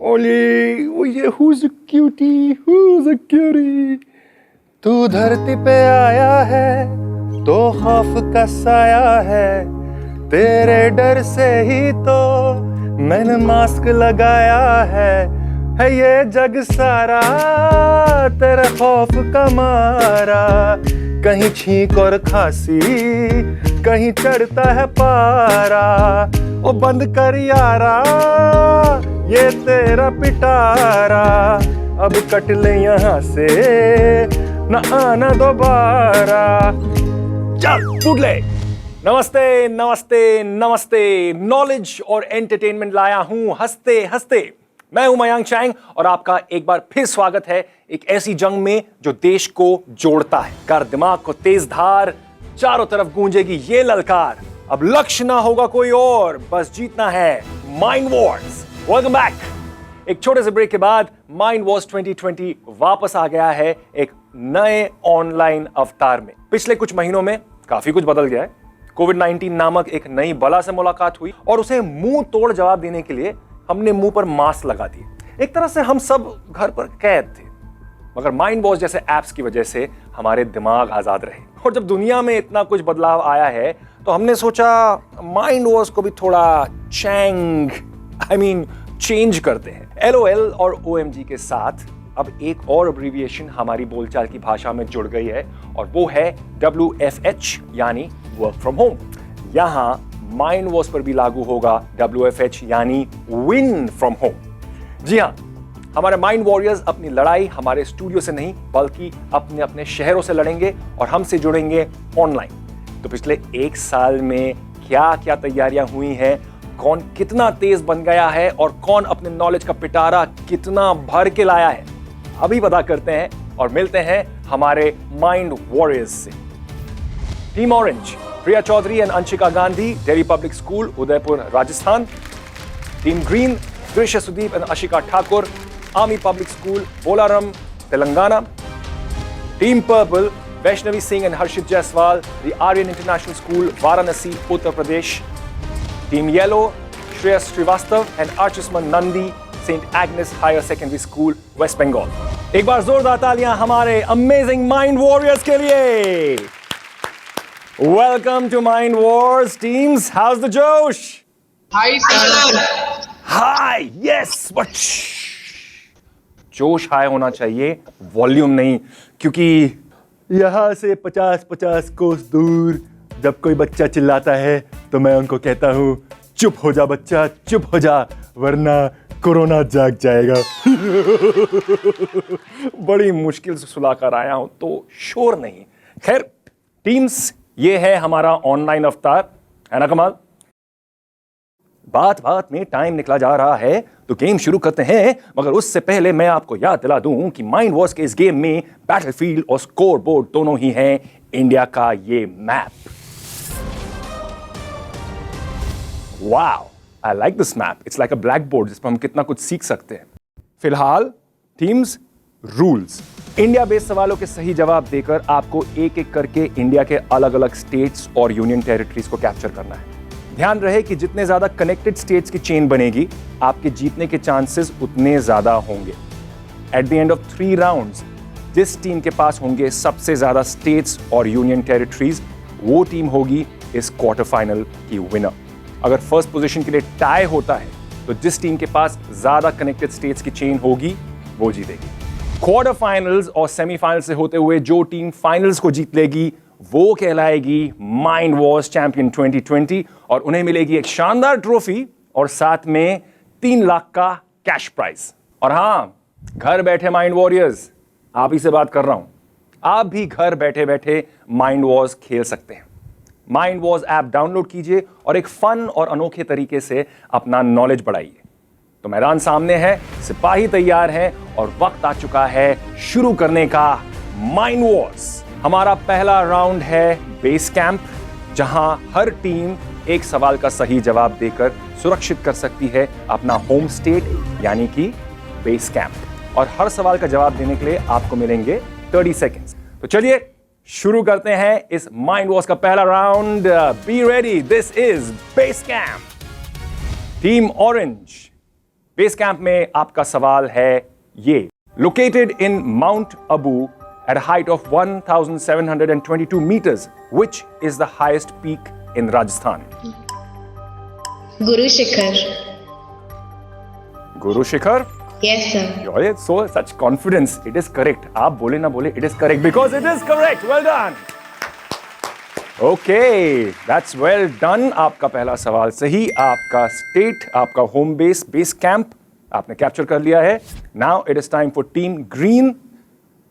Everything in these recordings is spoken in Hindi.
ओली वो ये who's a cutie तू धरती पे आया है तो खौफ का साया है तेरे डर से ही तो मैंने मास्क लगाया है ये जग सारा तेरे खौफ का मारा कहीं छींक और खांसी कहीं चढ़ता है पारा ओ बंद कर यारा ये तेरा पिटारा अब कट ले यहाँ से न आना दोबारा चल फूट ले। नमस्ते नमस्ते नमस्ते, नॉलेज और एंटरटेनमेंट लाया हूं हंसते हंसते। मैं हूं मयांक चैंग और आपका एक बार फिर स्वागत है एक ऐसी जंग में जो देश को जोड़ता है। कर दिमाग को तेज धार, चारों तरफ गूंजेगी ये ललकार। अब लक्ष्य ना होगा कोई और, बस जीतना है माइंड वॉर्स। Welcome back. एक छोटे से ब्रेक के बाद माइंड वॉर्स 2020 वापस आ गया है एक नए ऑनलाइन अवतार में। पिछले कुछ महीनों में काफी कुछ बदल गया है। कोविड-19 नामक एक नई बला से मुलाकात हुई और उसे मुंह तोड़ जवाब देने के लिए हमने मुंह पर मास्क लगा दिए। एक तरह से हम सब घर पर कैद थे, मगर माइंड वॉर्स जैसे ऐप्स की वजह से हमारे दिमाग आजाद रहे। और जब दुनिया में इतना कुछ बदलाव आया है तो हमने सोचा माइंड वॉर्स को भी थोड़ा चेंज करते हैं। LOL और OMG के साथ अब एक और अब्रिविएशन हमारी बोलचाल की भाषा में जुड़ गई है और वो है WFH यानी वर्क फ्रॉम होम। यहां माइंड वॉर्स पर भी लागू होगा WFH यानी विन फ्रॉम होम। जी हां, हमारे माइंड वॉरियर्स अपनी लड़ाई हमारे स्टूडियो से नहीं बल्कि अपने अपने शहरों से लड़ेंगे और हमसे जुड़ेंगे ऑनलाइन। तो पिछले एक साल में क्या क्या तैयारियां हुई हैं, कौन कितना तेज बन गया है और कौन अपने नॉलेज का पिटारा कितना भर के लाया है, अभी पता करते हैं और मिलते हैं हमारे माइंड वॉरियर्स से। Team orange, Priya Chaudhary and Anshika Gandhi, Delhi public school, Udaipur, Rajasthan. Team green, Drishya Sudeep and Ashika Thakur, army public school, Bolarum, Telangana. Team purple, Vaishnavi Singh and Harshit Jaiswal, the Aryan international school, Varanasi, Uttar Pradesh. Team yellow, Shreyas Srivastava and Archisman Nandi, saint Agnes higher secondary school, west Bengal. एक बार जोरदार तालियां हमारे अमेजिंग माइंड वॉरियर्स के लिए। Welcome to mind wars teams, how's the josh? Hi sir. Hi, yes, but josh high होना चाहिए, वॉल्यूम नहीं, क्योंकि यहां से 50-50 कोस दूर जब कोई बच्चा चिल्लाता है तो मैं उनको कहता हूं चुप हो जा बच्चा, चुप हो जा, वरना कोरोना जाग जाएगा। बड़ी मुश्किल से सुलाकर आया हूं तो शोर नहीं। खैर टीम्स, ये है हमारा ऑनलाइन अवतार, है ना कमाल? बात बात में टाइम निकला जा रहा है तो गेम शुरू करते हैं, मगर उससे पहले मैं आपको याद दिला दूं कि माइंड वॉर्स के इस गेम में बैटलफील्ड और स्कोर बोर्ड दोनों ही हैं इंडिया का ये map. Wow, I like this map, it's like a black board जिस पर हम कितना कुछ सीख सकते हैं। फिलहाल टीम्स, रूल्स। इंडिया बेस्ड सवालों के सही जवाब देकर आपको एक एक करके इंडिया के अलग अलग स्टेट्स और यूनियन टेरिटरीज को कैप्चर करना है। ध्यान रहे कि जितने ज्यादा कनेक्टेड स्टेट्स की चेन बनेगी, आपके जीतने के चांसेस उतने ज्यादा होंगे। At the end of 3 rounds, जिस टीम के पास होंगे सबसे ज्यादा स्टेट्स और यूनियन टेरिटरीज, वो टीम होगी इस क्वार्टर फाइनल की विनर। अगर फर्स्ट पोजीशन के लिए टाई होता है तो जिस टीम के पास ज्यादा कनेक्टेड स्टेट्स की चेन होगी वो जीतेगी। क्वार्टर फाइनल्स और सेमीफाइनल से होते हुए जो टीम फाइनल्स को जीत लेगी वो कहलाएगी माइंड वॉर्स चैंपियन 2020 और उन्हें मिलेगी एक शानदार ट्रॉफी और साथ में 3 लाख का कैश प्राइज। और हां, घर बैठे माइंड वॉरियर्स, आप ही से बात कर रहा हूं, आप भी घर बैठे बैठे माइंड वॉर्स खेल सकते हैं। माइंड वॉर्स ऐप डाउनलोड कीजिए और एक फन और अनोखे तरीके से अपना नॉलेज बढ़ाइए। तो मैदान सामने है, सिपाही तैयार हैं और वक्त आ चुका है शुरू करने का माइंड वॉर्स। हमारा पहला राउंड है बेस कैंप, जहां हर टीम एक सवाल का सही जवाब देकर सुरक्षित कर सकती है अपना होम स्टेट यानी कि बेस कैंप। और हर सवाल का जवाब देने के लिए आपको मिलेंगे 30 सेकेंड्स। तो चलिए शुरू करते हैं इस माइंड वॉर्स का पहला round. Be ready, this is base camp. Team orange, base camp में आपका सवाल है ये। Located in mount Abu at a height of 1,722 meters, which is the highest peak in Rajasthan? Guru Shikhar. Guru Shikhar? Yes, sir. You're so such confidence. It is correct. आप बोले ना बोले, it is correct because it is correct. Well done. Okay, that's well done. आपका पहला सवाल सही, आपका स्टेट, आपका होम बेस, बेस कैंप आपने कैप्चर कर लिया है. Now it is time for Team Green.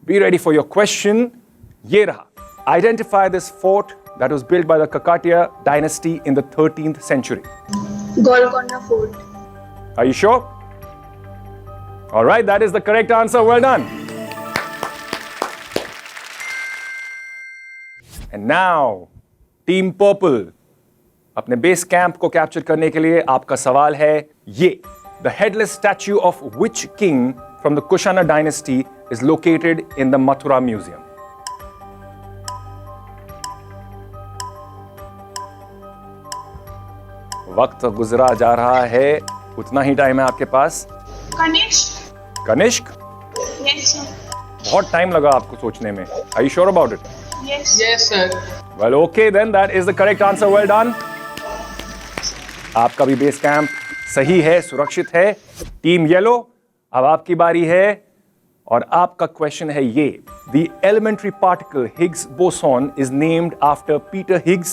Be ready for your question. ये रहा. Identify this fort that was built by the Kakatiya dynasty in the 13th century. Golconda Fort. Are you sure? All right, that is the correct answer. Well done. And now, Team Purple. अपने बेस कैंप को कैप्चर करने के लिए आपका सवाल है ये. The headless statue of which king from the Kushana dynasty is located in the Mathura Museum? वक्त गुजरा जा रहा है, उतना ही टाइम है आपके पास. Kanish. कनिष्क? Yes, sir. बहुत टाइम लगा आपको सोचने में. Are you sure about it? Yes. Yes, sir. Well, okay then, that is the correct answer. Well done. आपका भी बेस कैंप सही है, सुरक्षित है. टीम येलो, अब आपकी बारी है और आपका क्वेश्चन है ये. The elementary particle Higgs boson is named after Peter Higgs,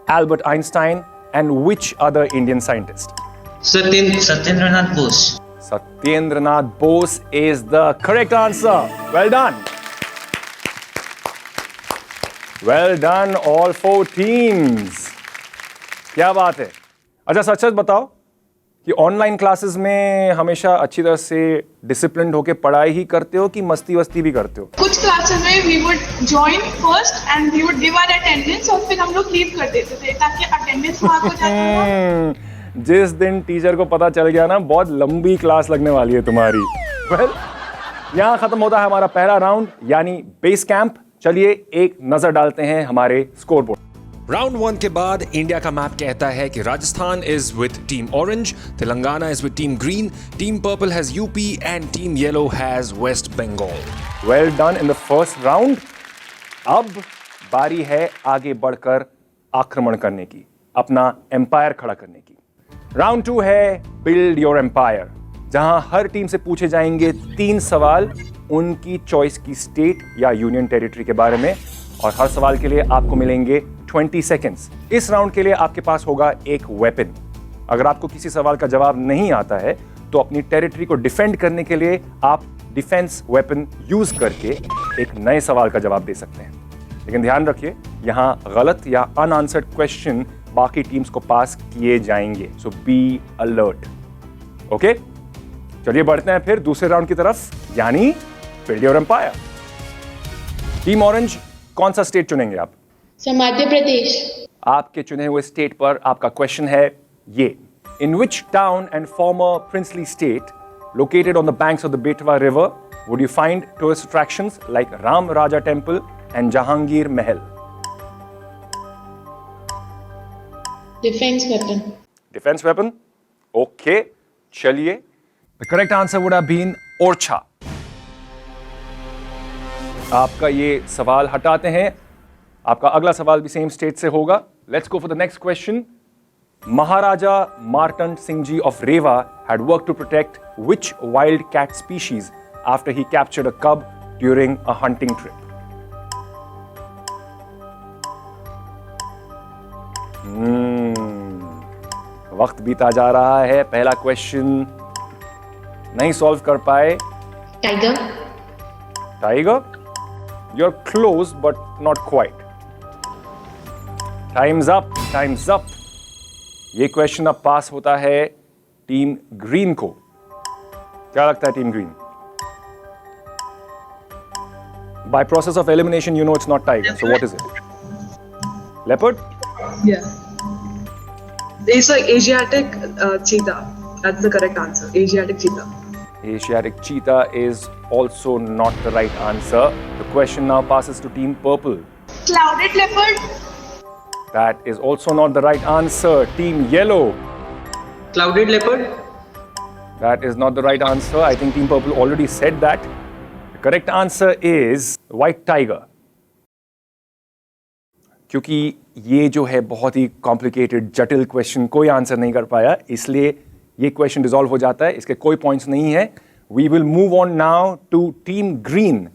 Albert Einstein, and which other Indian scientist? Satyendranath Bose. Satyendranath Bose is the correct answer. Well done. Well done, all four teams. क्या बात है. अच्छा सच सच बताओ कि ऑनलाइन क्लासेस में हमेशा अच्छी तरह से डिसिप्लिन्ड होके पढ़ाई ही करते हो कि मस्ती वस्ती भी करते हो? कुछ क्लासेस में we would join first and we would give our attendance और फिर हम लोग लीव कर देते थे ताकि अटेंडेंस मार्क हो जाए. जिस दिन टीचर को पता चल गया ना बहुत लंबी क्लास लगने वाली है तुम्हारी. वेल, यहाँ खत्म होता है हमारा पहला राउंड यानी बेस कैंप. चलिए एक नजर डालते हैं हमारे स्कोर बोर्ड. राउंड 1 के बाद इंडिया का मैप कहता है कि Rajasthan is with team orange, Telangana is with team green, team purple has UP and team yellow has West Bengal. Well done in the first round. अब बारी है आगे बढ़कर आक्रमण करने की, अपना एम्पायर खड़ा करने की. राउंड 2 है बिल्ड योर एम्पायर, जहां हर टीम से पूछे जाएंगे 3 सवाल उनकी चॉइस की स्टेट या यूनियन टेरिटरी के बारे में और हर सवाल के लिए आपको मिलेंगे 20 सेकेंड्स. इस राउंड के लिए आपके पास होगा एक वेपन. अगर आपको किसी सवाल का जवाब नहीं आता है तो अपनी टेरिटरी को डिफेंड करने के लिए आप डिफेंस वेपन यूज करके एक नए सवाल का जवाब दे सकते हैं. लेकिन ध्यान रखिए यहां गलत या अनआंसर्ड क्वेश्चन बाकी टीम्स को पास किए जाएंगे. सो बी अलर्ट. ओके, चलिए बढ़ते हैं फिर दूसरे राउंड की तरफ यानी build your empire. Team orange कौन सा स्टेट चुनेंगे आप? मध्य प्रदेश. आपके चुने हुए स्टेट पर आपका क्वेश्चन है ये. In which town and former princely state located on the banks of the Betwa river would you find tourist attractions like Ram Raja temple and Jahangir Mahal? Defence weapon. Defence weapon. Okay, चलिए. The correct answer would have been Orchha. आपका ये सवाल हटाते हैं. आपका अगला सवाल भी सेम स्टेट से होगा. Let's go for the next question. Maharaja Martand Singh ji of Rewa had worked to protect which wild cat species after he captured a cub during a hunting trip? वक्त बीता जा रहा है. पहला क्वेश्चन नहीं सॉल्व कर पाए. Tiger. Tiger? You're close but not quite. Time's up. Time's up. ये क्वेश्चन अब पास होता है टीम ग्रीन को. क्या लगता है team green? By process of elimination, you know it's not tiger. So what is it? Leopard? Yeah. It's like Asiatic cheetah. That's the correct answer. Asiatic cheetah. Asiatic cheetah is also not the right answer. The question now passes to Team Purple. Clouded leopard. That is also not the right answer. Team Yellow. Clouded leopard. That is not the right answer. I think Team Purple already said that. The correct answer is White Tiger. क्योंकि ये जो है बहुत ही कॉम्प्लिकेटेड जटिल क्वेश्चन कोई आंसर नहीं कर पाया, इसलिए ये क्वेश्चन डिसॉल्व हो जाता है, इसके कोई पॉइंट्स नहीं है. We will move on now to team green.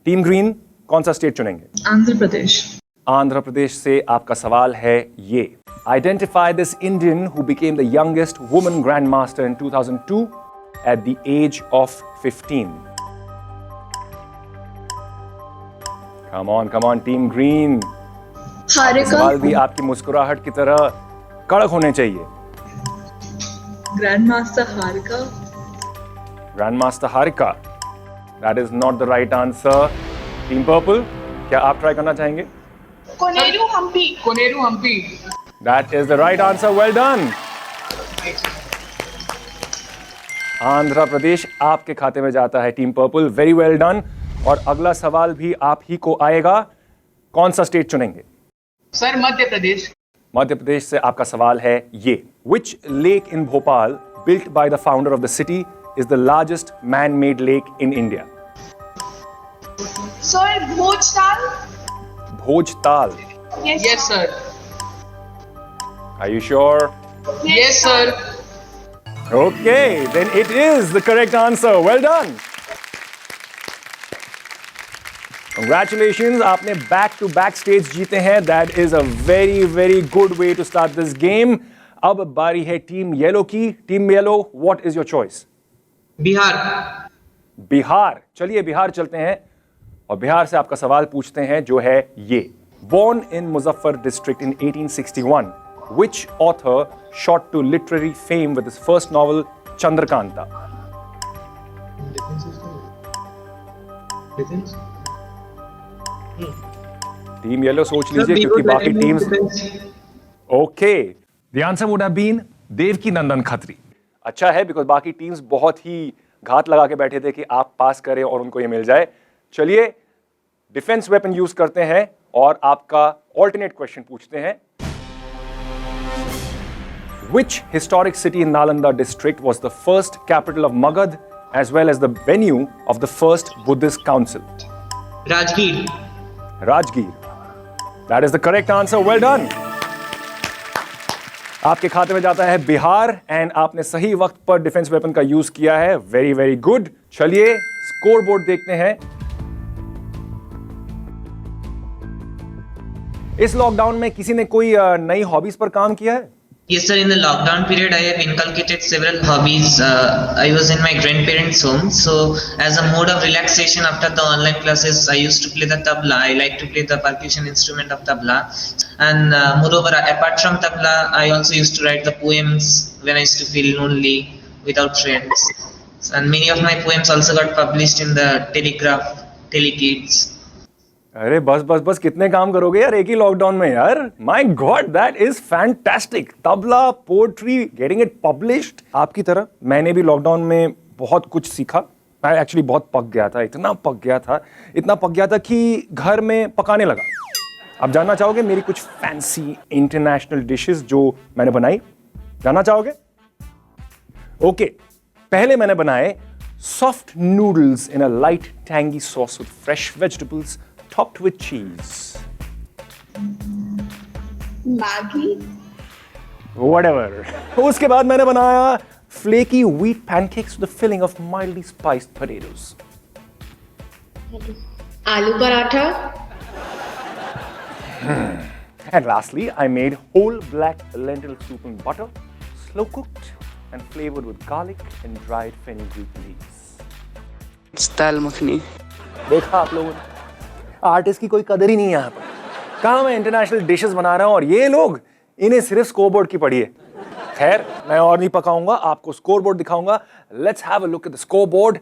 Team green कौन सा स्टेट चुनेंगे? आंध्र प्रदेश. आंध्र प्रदेश से आपका सवाल है ये. Identify this Indian who became the youngest woman grand master in 2002 at the age of 15. Come on team green. सवाल भी आपकी मुस्कुराहट की तरह कड़क होने चाहिए. Grand master Harika. Grandmaster Harika. That is not the right answer. Team purple, क्या आप ट्राई करना चाहेंगे? Koneru Humpy. That is the right answer. Well done. Andhra Pradesh आपके खाते में जाता है team purple. Very well done. और अगला सवाल भी आप ही को आएगा. कौन सा स्टेट चुनेंगे? सर मध्य प्रदेश. मध्य प्रदेश से आपका सवाल है ये. Which lake in Bhopal built by the founder of the city is the largest man-made lake in India? Sir, Bhojtal. Bhojtal. Yes sir. Are you sure? Yes sir. Okay, then it is the correct answer. Well done. Congratulations, आपने बैक टू बैक स्टेज जीते हैं. That is a very very good way to start this game. अब बारी है टीम येलो की. Team yellow, what is your choice? Bihar. Bihar. चलिए बिहार चलते हैं और बिहार से आपका सवाल पूछते हैं जो है ये. Born in Muzaffar district in 1861, which author shot to literary fame with his first novel Chandrakanta? Team yellow सोच लीजिए क्योंकि बाकी teams. Okay, the answer would have been Devaki Nandan Khatri. अच्छा है बिकॉज बाकी टीम्स बहुत ही घात लगा के बैठे थे कि आप पास करें और उनको ये मिल जाए. चलिए डिफेंस वेपन यूज करते हैं और आपका ऑल्टरनेट क्वेश्चन पूछते हैं. Which historic city in Nalanda district was the first capital of Magad as well as the venue of the first Buddhist council? Rajgir. Rajgir. That is the correct answer. Well done. आपके खाते में जाता है बिहार एंड आपने सही वक्त पर डिफेंस वेपन का यूज किया है. Very very good. चलिए स्कोर बोर्ड देखते हैं. इस लॉकडाउन में किसी ने कोई नई हॉबीज पर काम किया है? Yes, sir. In the lockdown period, I have inculcated several hobbies. I was in my grandparents' home, so as a mode of relaxation after the online classes, I used to play the tabla. I like to play the percussion instrument of tabla, and moreover, apart from tabla, I also used to write the poems when I used to feel lonely without friends. And many of my poems also got published in the Telegraph, Telekids. अरे बस बस बस कितने काम करोगे यार एक ही लॉकडाउन में यार. My God, that is fantastic. Tabla, poetry, getting it published. आपकी तरह मैंने भी लॉकडाउन में बहुत कुछ सीखा. मैं एक्चुअली बहुत पक गया था. इतना पक गया था कि घर में पकाने लगा. आप जानना चाहोगे मेरी कुछ फैंसी इंटरनेशनल डिशेस जो मैंने बनाई? जानना चाहोगे? ओके, पहले मैंने बनाए soft noodles in a light tangy sauce with fresh vegetables topped with cheese. Maggi. Whatever. उसके बाद मैंने बनाया flaky wheat pancakes with a filling of mildly spiced potatoes. आलू paratha. And lastly, I made whole black lentil soup in butter, slow cooked and flavored with garlic and dried fenugreek leaves. दाल मखनी. देखा आप लोगों ने, आर्टिस्ट की कोई कदर ही नहीं है यहाँ पर. कहाँ मैं इंटरनेशनल डिशेस बना रहा हूँ और ये लोग, इन्हें सिर्फ स्कोर बोर्ड की पड़ी है. खैर, मैं और नहीं पकाऊंगा, आपको स्कोर बोर्ड दिखाऊंगा. Let's have a look at the score board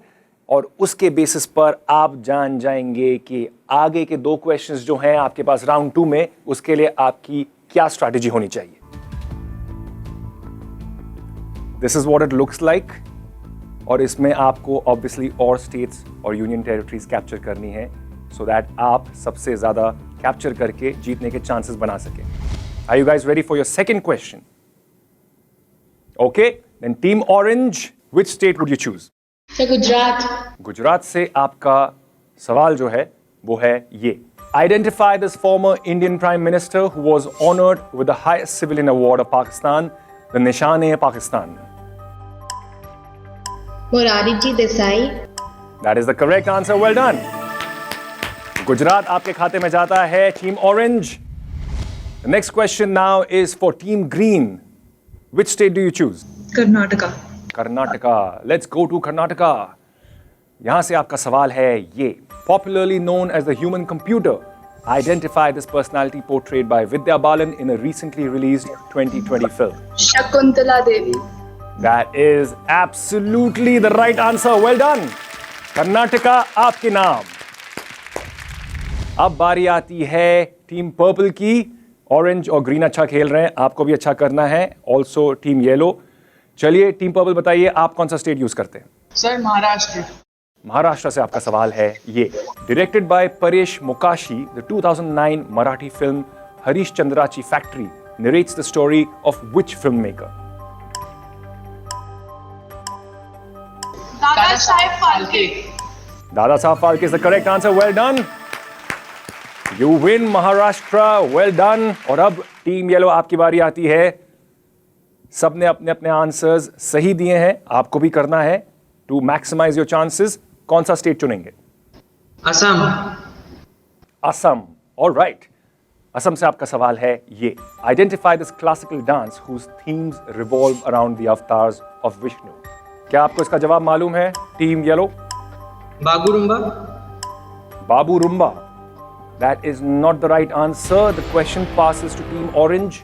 और उसके बेसिस पर आप जान जाएंगे कि आगे के 2 क्वेश्चंस जो हैं आपके पास राउंड 2 में, उसके लिए आपकी क्या स्ट्रैटेजी होनी चाहिए. This is what it looks like. और इसमें आपको ऑब्वियसली और स्टेट्स और यूनियन टेरिटरीज कैप्चर करनी है so that आप सबसे ज़्यादा कैप्चर करके जीतने के चांसेस बना सकें. Are you guys ready for your second question? Okay, then Team Orange, Which state would you choose? Sir, Gujarat. Gujarat से आपका सवाल जो है वो है ये. Identify this former Indian Prime Minister who was honored with the highest civilian award of Pakistan, the Nishan-e-Pakistan. Morariji Desai. That is the correct answer. Well done. Gujarat आपके खाते में जाता है. Team Orange. The next question now is for Team Green. Which state do you choose? Karnataka. Karnataka. Let's go to Karnataka. यहां से आपका सवाल है ये. Popularly known as the human computer, identify this personality portrayed by Vidya Balan in a recently released 2020 film. Shakuntala Devi. That is absolutely the right answer. Well done. Karnataka आपके नाम. अब बारी आती है टीम पर्पल की. ऑरेंज और ग्रीन अच्छा खेल रहे हैं, आपको भी अच्छा करना है. Also team yellow. चलिए टीम पर्पल बताइए आप कौन सा स्टेट यूज करते हैं? सर महाराष्ट्र. महाराष्ट्र से आपका सवाल है ये. Directed by Paresh Mokashi, the 2009 Marathi film Harish चंद्राची factory narrates the story of which filmmaker? Dada Saheb Phalke. Dada Saheb Phalke is the correct answer. Well done. You win Maharashtra. Well done. और अब टीम येलो आपकी बारी आती है. सबने अपने अपने आंसर्स सही दिए हैं, आपको भी करना है टू मैक्सिमाइज योर चांसेस. कौन सा स्टेट चुनेंगे? Assam. असम. ऑलराइट. असम से आपका सवाल है ये. Identify this classical dance whose themes revolve around the avatars of Vishnu. क्या आपको इसका जवाब मालूम है team yellow? Bagurumba. Bagurumba. That is not the right answer. The question passes to Team Orange.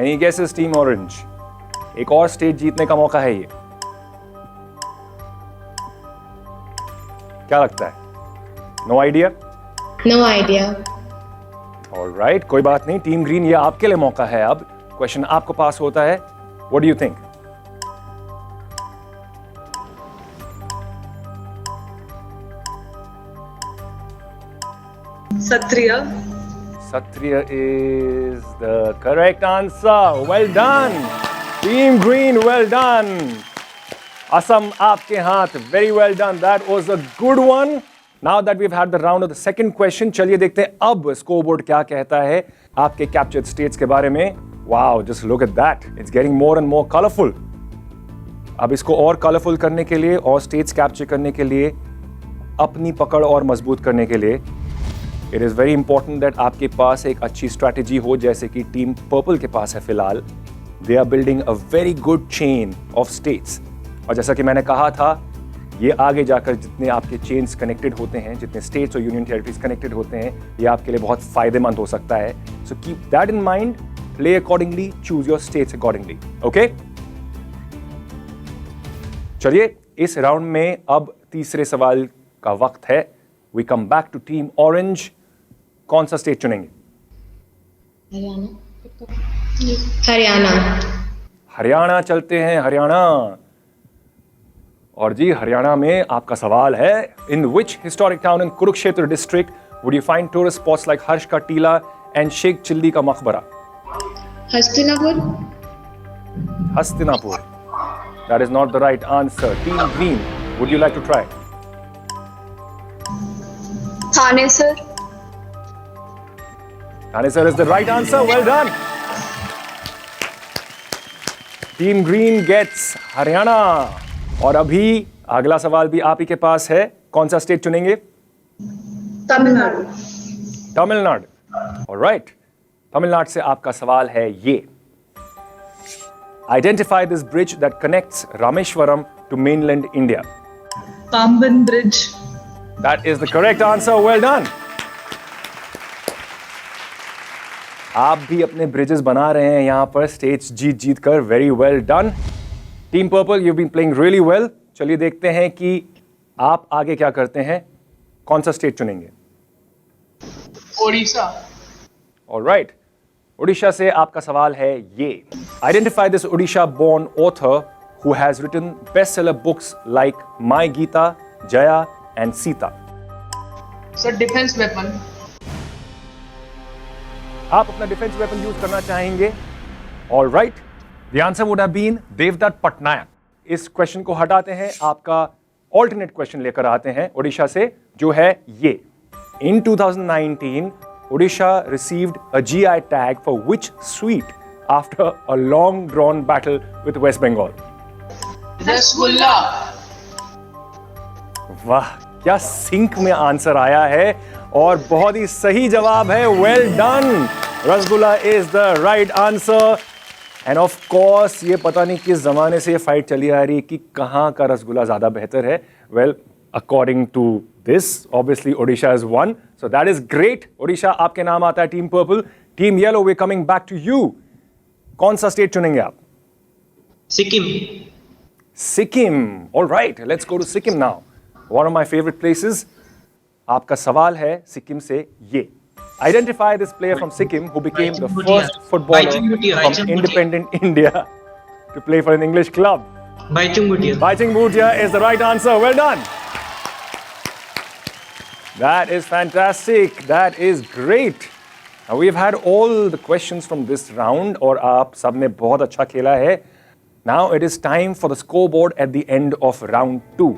Any guesses, Team Orange? एक और स्टेट जीतने का मौका है ये. क्या लगता है? No idea? No idea. All right, कोई बात नहीं. टीम ग्रीन, ये आपके लिए मौका है. अब क्वेश्चन आपको पास होता है. What do you think? Satriya. Satriya is the correct answer. Well done. Team Green, well done. Assam आपके हाथ. Very well done. That was a good one. Now that we've had the round of the second question, चलिए देखते हैं अब स्कोरबोर्ड क्या कहता है आपके कैप्चर्ड स्टेट्स के बारे में. Wow, just look at that. It's getting more and more colorful. अब इसको और कलरफुल करने के लिए और स्टेट्स कैप्चर करने के लिए, अपनी पकड़ और मजबूत करने के लिए, it is very important that आपके पास एक अच्छी स्ट्रैटेजी हो, जैसे कि टीम पर्पल के पास है फिलहाल. They are building a very good chain of states. और जैसा कि मैंने कहा था, ये आगे जाकर जितने आपके चेन्स कनेक्टेड होते हैं, जितने स्टेट्स और यूनियन टेरिटरीज कनेक्टेड होते हैं, ये आपके लिए बहुत फायदेमंद हो सकता है. So keep that in mind. Play accordingly, choose your states accordingly. Okay, चलिए इस राउंड में अब तीसरे सवाल का वक्त है. We come back to team orange. कौन सा स्टेट चुनेंगे? हरियाणा. हरियाणा चलते हैं. हरियाणा. और जी हरियाणा में आपका सवाल है. In which historic town in Kurukshetra district would you find tourist spots like Harsh ka Tila and Sheikh chilli का मकबरा? Hastinapur. Hastinapur. That is not the right answer. Team Green, would you like to try? Thane sir. Thane sir is the right answer. Well done. Team Green gets Haryana. और अभी अगला सवाल भी आप ही के पास है. कौन सा स्टेट चुनेंगे? तमिलनाडु. तमिलनाडु. ऑलराइट. तमिलनाडु से आपका सवाल है ये. Identify this bridge that connects Rameshwaram to mainland India. Pamban Bridge. That is the correct answer. Well done. आप भी अपने ब्रिजेस बना रहे हैं यहां पर स्टेट्स जीत जीत कर. Very well done. Team purple, you been playing really well. चलिए देखते हैं कि आप आगे क्या करते हैं. कौन सा स्टेट चुनेंगे? ओडिशा. ऑलराइट. ओडिशा से आपका सवाल है ये. Identify this Odisha born author who has written best seller books like my Gita, Jaya and Sita. Sir defence weapon. आप अपना डिफेंस वेपन यूज करना चाहेंगे? All right, the answer would have been Devdutt Pattanaik. इस क्वेश्चन को हटाते हैं, आपका ऑल्टरनेट क्वेश्चन लेकर आते हैं उड़ीसा से, जो है ये। इन 2019 Odisha received a GI tag for which sweet after a long drawn battle with West Bengal? Rasgulla. वाह, क्या सिंक में आंसर आया है और बहुत ही सही जवाब है। Well done, rasgulla is the right answer. End of course ये पता नहीं किस जमाने से ये फाइट चली आ रही है कि कहां का रसगुल्ला ज्यादा बेहतर है। Well, according to this obviously Odisha is one, so that is great. Odisha आपके नाम आता है team purple. Team yellow, we coming back to you. कौन सा स्टेट चुनेंगे आप? Sikkim. Sikkim, all right, let's go to Sikkim now, one of my favourite places. आपका सवाल है सिक्किम से ये। Identify this player from Sikkim who became the first footballer from independent India to play for an English club. Baichung Bhutia. Baichung Bhutia is the right answer. Well done. That is fantastic. That is great. Now we've had all the questions from this round और आप सबने बहुत अच्छा खेला है. Now it is time for the scoreboard at the end of round 2.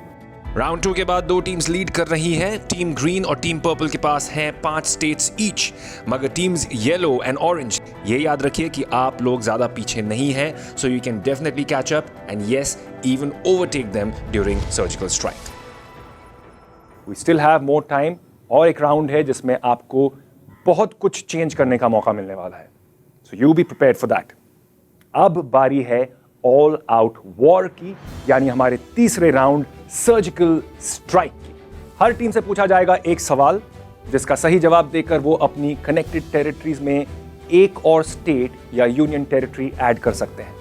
Round 2 के बाद दो टीम्स लीड कर रही हैं। टीम ग्रीन और टीम पर्पल के पास हैं 5 स्टेट्स ईच, मगर टीम्स येलो एंड ऑरेंज, ये याद रखिए कि आप लोग ज्यादा पीछे नहीं हैं, so you can definitely catch up and yes, even overtake them during surgical strike. We still have more time और एक राउंड है जिसमें आपको बहुत कुछ चेंज करने का मौका मिलने वाला है, so you be prepared for that. अब बारी है ऑल आउट वॉर की, यानी हमारे तीसरे राउंड सर्जिकल स्ट्राइक की। हर टीम से पूछा जाएगा एक सवाल, जिसका सही जवाब देकर वो अपनी कनेक्टेड टेरिटरीज में एक और स्टेट या यूनियन टेरिटरी ऐड कर सकते हैं।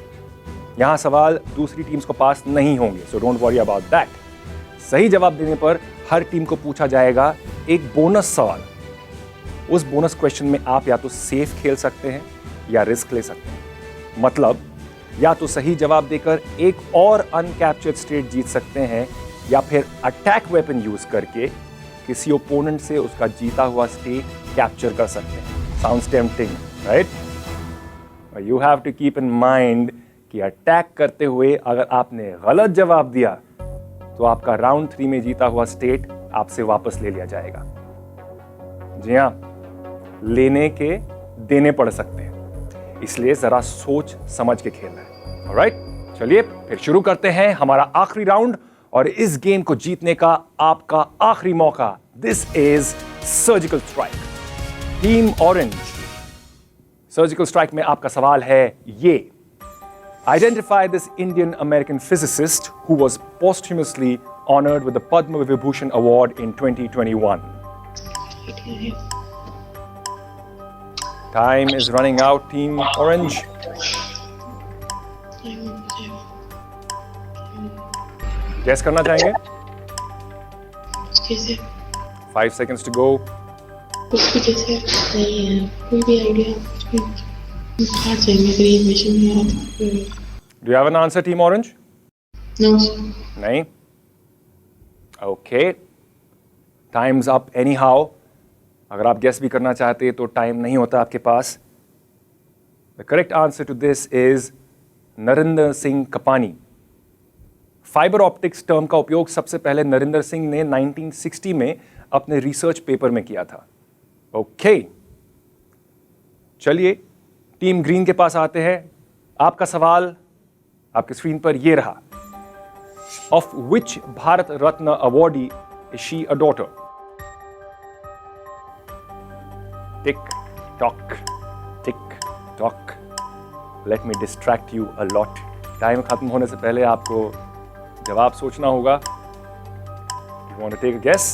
यहां सवाल दूसरी टीम्स को पास नहीं होंगे, so don't worry about that. सही जवाब देने पर हर टीम को पूछा जाएगा एक बोनस सवाल। उस बोनस क्वेश्चन में आप या तो सेफ खेल सकते हैं या रिस्क ले सकते हैं। मतलब या तो सही जवाब देकर एक और अनकैप्चर्ड स्टेट जीत सकते हैं, या फिर अटैक वेपन यूज करके किसी ओपोनेंट से उसका जीता हुआ स्टेट कैप्चर कर सकते हैं। Sounds tempting, right? You have to keep in mind कि अटैक करते हुए अगर आपने गलत जवाब दिया तो आपका राउंड 3 में जीता हुआ स्टेट आपसे वापस ले लिया जाएगा। जी हां, लेने के देने पड़ सकते हैं, इसलिए जरा सोच समझ के खेलना है। ऑलराइट, चलिए फिर शुरू करते हैं हमारा आखिरी राउंड और इस गेम को जीतने का आपका आखिरी मौका। This is surgical strike. Team orange, surgical strike में आपका सवाल है ये। Identify this Indian American physicist who was posthumously honoured with the Padma Vibhushan award in 2021. Time is running out, Team Orange. Guess करना चाहेंगे? 5 seconds to go. उसकी जैसे नहीं है, कोई भी आइडिया हार जाएंगे अगर ये क्वेश्चन नहीं आता। Do you have an answer, Team Orange? No. नहीं? Okay. Time's up anyhow. अगर आप गेस भी करना चाहते हैं तो टाइम नहीं होता आपके पास। The correct answer to this is Narendra Singh Kapany. Fibre optics term का उपयोग सबसे पहले नरेंद्र सिंह ने 1960 में अपने रिसर्च पेपर में किया था। ओके, चलिए टीम ग्रीन के पास आते हैं। आपका सवाल आपकी स्क्रीन पर यह रहा। Of which Bharat Ratna awardee is she a daughter? Tick tock, tick tock. Let me distract you a lot. Time खत्म होने से पहले आपको जवाब सोचना होगा। You want to take a guess?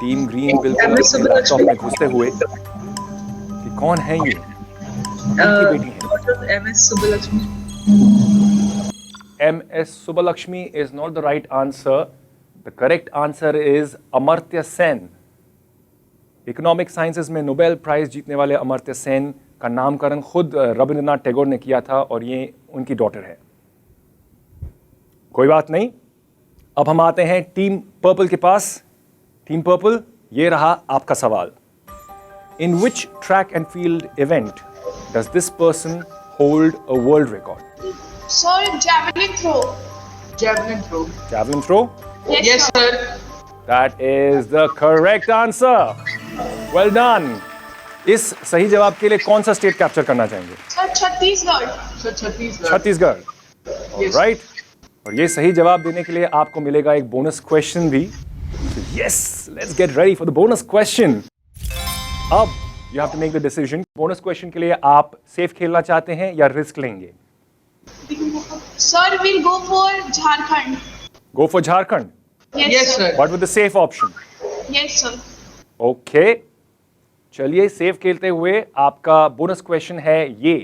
Team green बिल्कुल लैपटॉप में घुसते हुए कि कौन है ये? किसकी बेटी है? MS Subbulakshmi. MS Subbulakshmi is not the right answer. The correct answer is Amartya Sen. Economic sciences में नोबेल प्राइज जीतने वाले अमर्त्य सेन का नामकरण खुद रविंद्रनाथ टैगोर ने किया था और ये उनकी डॉटर है। कोई बात नहीं, अब हम आते हैं टीम पर्पल के पास। टीम पर्पल, ये रहा आपका सवाल। In which track and field event does this person hold a world record? Sir, javelin throw. Javelin throw. Javelin throw? Yes, sir. That is the correct answer. Well done. इस सही जवाब के लिए कौन सा स्टेट कैप्चर करना चाहेंगे? Sir, Chhattisgarh. Sir, Chhattisgarh. Chhattisgarh. Yes. Right. और ये सही जवाब देने के लिए आपको मिलेगा एक बोनस क्वेश्चन भी. Yes, let's get ready for the bonus question. अब you have to make the decision. Bonus question के लिए आप सेफ खेलना चाहते हैं या रिस्क लेंगे? Sir, we'll go for Jharkhand. Go for Jharkhand. Yes, sir. What with the safe option? Yes, sir. Okay. चलिए सेफ खेलते हुए आपका बोनस क्वेश्चन है ये.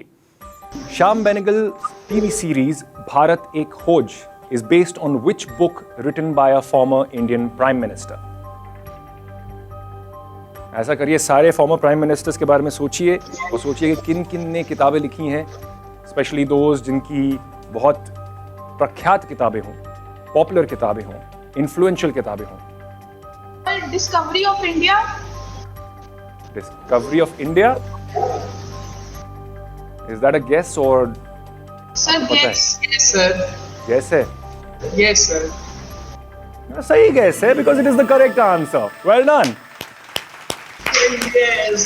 श्याम बेनेगल टीवी सीरीज भारत एक खोज is based on which book written by a former Indian Prime Minister? ऐसा करिए, सारे फॉर्मर प्राइम मिनिस्टर्स के बारे में सोचिए और सोचिए कि किन किन ने किताबें लिखी हैं, स्पेशली दोस्त जिनकी बहुत प्रख्यात किताबें हों, पॉपुलर किताबें हों, इन्फ्लुएंशियल किताबें हों. Sir, Discovery of India. Discovery of India? Is that a guess or Sir, guess. Yes, sir. guess है? Yes, sir. सही guess है because it is the correct answer. Well done. Yes.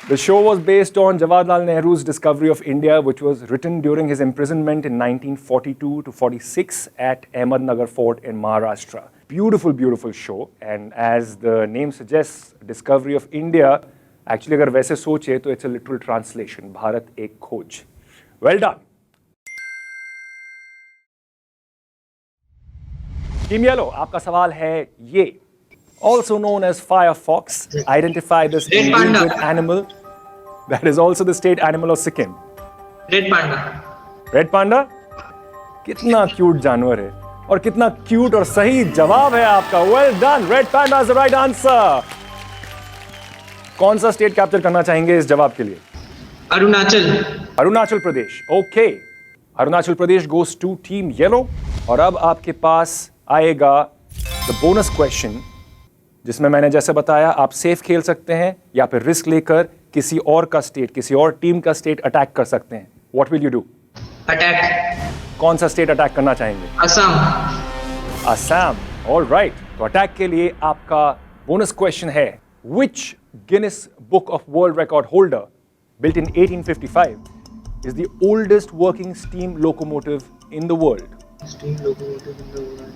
The show was based on Jawaharlal Nehru's discovery of India, which was written during his imprisonment in 1942 to 46 at Ahmednagar Fort in Maharashtra. Beautiful, beautiful show. And as the name suggests, Discovery of India, actually अगर वैसे सोचे तो it's a literal translation. Bharat एक खोज. Well done. Team Yellow, आपका सवाल है ये. Also known as firefox, identify this Red endangered panda. animal that is also the state animal of Sikkim. Red panda. Red panda? कितना क्यूट जानवर है और कितना क्यूट और सही जवाब है आपका. Well done. Red panda is the right answer. कौन सा स्टेट कैप्चर करना चाहेंगे इस जवाब के लिए? Arunachal. Arunachal Pradesh. Okay. Arunachal Pradesh goes to Team Yellow. और अब आपके पास आएगा the bonus question, जिसमें मैंने जैसे बताया आप सेफ खेल सकते हैं या फिर रिस्क लेकर किसी और का स्टेट, किसी और टीम का स्टेट अटैक कर सकते हैं. What will you do? Attack. कौन सा स्टेट अटैक करना चाहेंगे? Assam. असम. ऑलराइट. तो अटैक के लिए आपका बोनस क्वेश्चन है, which Guinness book of world record holder built in 1855 is the oldest working steam locomotive in the world? Steam locomotive in the world.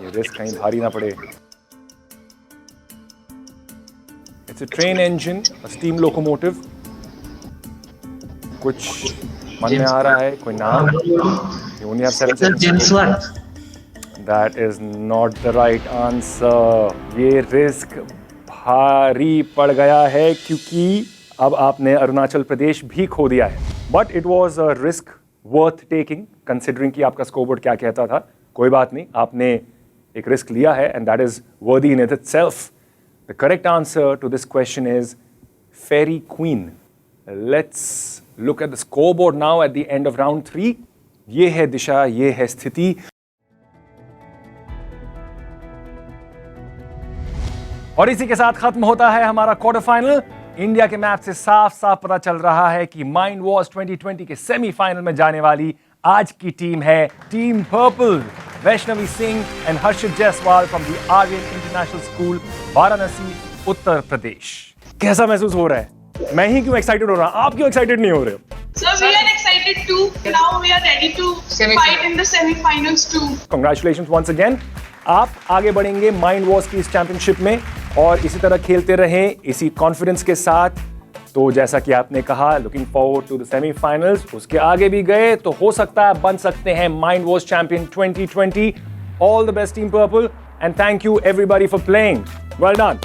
ये रिस्क कहीं भारी ना पड़े. It's a train engine, a steam locomotive. कुछ मन में आ रहा है कोई नाम? You only have 7 Sir, seconds. James Watt. That is not the right answer. ये रिस्क भारी पड़ गया है क्योंकि अब आपने अरुणाचल प्रदेश भी खो दिया है. But it was a risk worth taking, considering कि आपका स्कोरबोर्ड क्या कहता था. कोई बात नहीं, आपने एक रिस्क लिया है and that is worthy in it itself. The correct answer to this question is Fairy Queen. Let's look at the scoreboard now at the end of round 3. ये है दिशा, ये है स्थिति. और इसी के साथ खत्म होता है हमारा क्वार्टर फाइनल. इंडिया के मैच से साफ साफ पता चल रहा है कि माइंड वॉर्स 2020 के सेमीफाइनल में जाने वाली आज की टीम है team purple. Vaishnavi Singh and Harshit Jaiswal from the Aryan international school, Varanasi, Uttar Pradesh. कैसा महसूस हो रहा है? मैं ही क्यों एक्साइटेड हो रहा हूं, आप क्यों एक्साइटेड नहीं हो रहे हो? Sir, we are excited too. Now we are ready to fight in the semi-finals too. Congratulations once again. आप आगे बढ़ेंगे माइंड वॉर्स की इस चैंपियनशिप में और इसी तरह खेलते रहें इसी कॉन्फिडेंस के साथ. तो जैसा कि आपने कहा, looking forward to the semifinals. उसके आगे भी गए तो हो सकता है बन सकते हैं mind wars champion 2020. All the best team purple and thank you everybody for playing. Well done.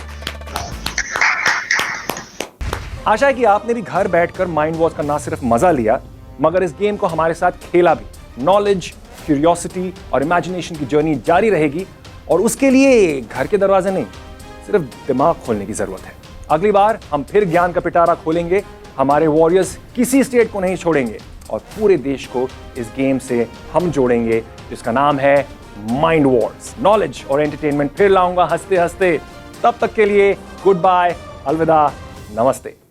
आशा है कि आपने भी घर बैठकर माइंड वॉर्स का ना सिर्फ मजा लिया मगर इस गेम को हमारे साथ खेला भी. नॉलेज, क्यूरियोसिटी और इमेजिनेशन की जर्नी जारी रहेगी और उसके लिए घर के दरवाजे नहीं, सिर्फ दिमाग खोलने की जरूरत है. अगली बार हम फिर ज्ञान का पिटारा खोलेंगे. हमारे वॉरियर्स किसी स्टेट को नहीं छोड़ेंगे और पूरे देश को इस गेम से हम जोड़ेंगे जिसका नाम है माइंड वॉर्स. नॉलेज और एंटरटेनमेंट फिर लाऊंगा हंसते हंसते. तब तक के लिए गुड बाय, अलविदा, नमस्ते।